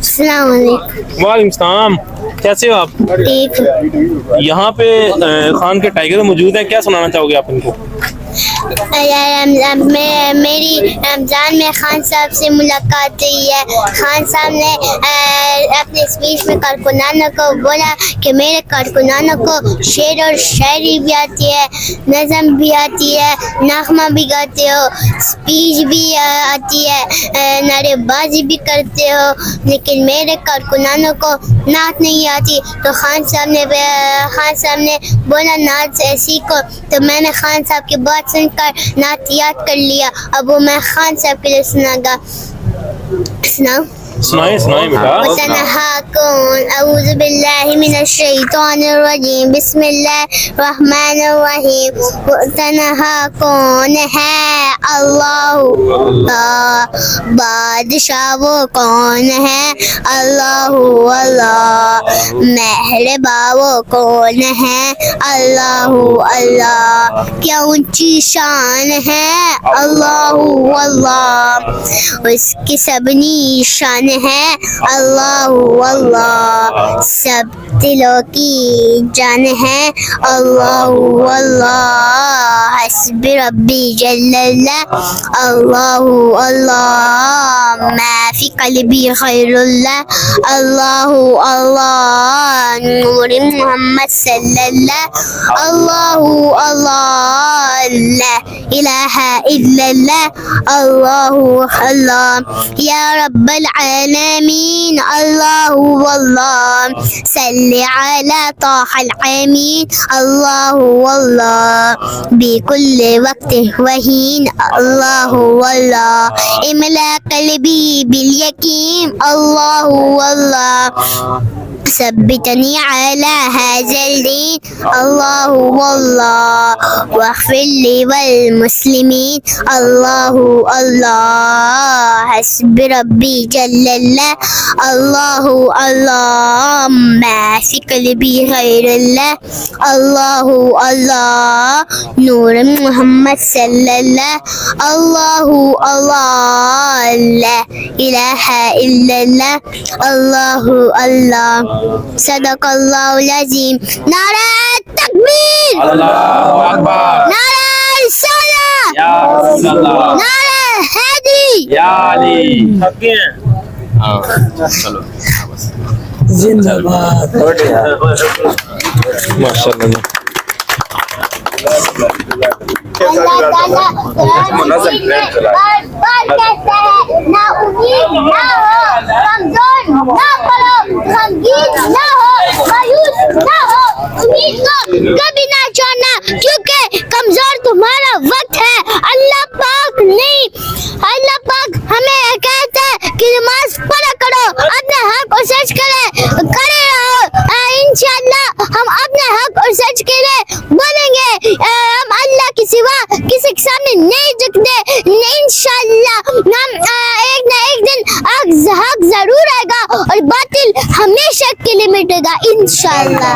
अस्सलाम वालेकुम। वालेकुम सलाम, कैसे हो आप? ठीक। यहाँ पे खान के टाइगर मौजूद हैं, क्या सुनाना चाहोगे आप इनको? मेरी रमज़ान में खान साहब से मुलाकात हुई है। खान साहब ने अपने स्पीच में कारकुनानों को बोला कि मेरे कारकुनानों को शेर और शायरी भी आती है, नज़म भी आती है, नगमा भी गाते हो, स्पीच भी आती है, नारेबाजी भी करते हो, लेकिन मेरे कारकुनानों को नात नहीं आती। तो खान साहब ने बोला नात सीखो। तो मैंने खान साहब की बात सुनकर नात याद कर लिया। अब वो मैं खान साहब के लिए सुनाऊंगा। सुनाऊं? सुनाए सुनाए बेटा। औज़ु बिल्लाहि मिनश शैतानिर रजीम, बिस्मिल्लाहिर्रहमानिर रहीम। तन्हा कौन है अल्लाह, बादशाह वो कौन है अल्लाह अल्लाह, मेहरबा वो कौन है अल्लाह अल्लाह, क्या ऊंची शान है अल्लाह अल्लाह, उसकी सब निशान है अल्लाह अल्लाह, सब दिलों की जान है अल्लाह अल्लाह, हस्बी रब्बी जल्लल्लाह अल्लाह अल्लाह, मा फी क़ल्बी ग़ैरुल्लाह अल्लाह अल्लाह, नूर मोहम्मद सल्लल्लाह अल्लाह अल्लाह, ला इलाहा इल्लल्लाह अल्लाह अल्लाह, या रब्बल आलमीन अल्लाह अल्लाह, सल्ली अला ताहल अमीन अल्लाह अल्लाह, बिकुल्li वक्त वहीन अल्लाह अल्लाह, इमला क़ल्बी बिल यकीन अल्लाह अल्लाह, सब्बितनी अला हाज़िल दीन अल्लाह अल्लाह, वग़फ़िर ली वल मुस्लिमीन अल्लाह अल्लाह, हस्बी रब्बी जल्लल्लाह अल्लाह अल्लाह, मा फी क़ल्बी ग़ैरुल्लाह अल्लाह अल्लाह, नूर मोहम्मद सल्लल्लाह अल्लाह अल्लाह, ला इलाहा इल्लल्लाह अल्लाह अल्लाह, सदक़ल्लाहुल अज़ीम। नारा तकबीर, अल्लाहु अकबर, नारा रिसालत, या रसूलल्लाह, नारा हैदरी, या अली। थक गए हैं? हाँ चलो जिंदाबाद। माशाल्लाह। अल्लाह ताला बार कहता है, ना उम्मीद ना हो, कमजोर ना पड़ो, गमगीन ना हो, मायूस ना हो, उम्मीद को कभी ना छोड़ना, क्योंकि कमजोर तुम्हारा वक्त है। अल्लाह पाक नहीं, अल्लाह पाक हमें कहता है कि नमाज पढ़ा करो, अपने हक और सच करे रहो। इंशाअल्लाह हम अपने हक और सच के लिए बोलेंगे। हम अल्लाह के सिवा किसी के सामने नहीं झुकते। इंशाअल्लाह हम एक ना एक दिन हक जरूर आएगा और बातिल हमेशा के लिए मिटेगा इंशाअल्लाह।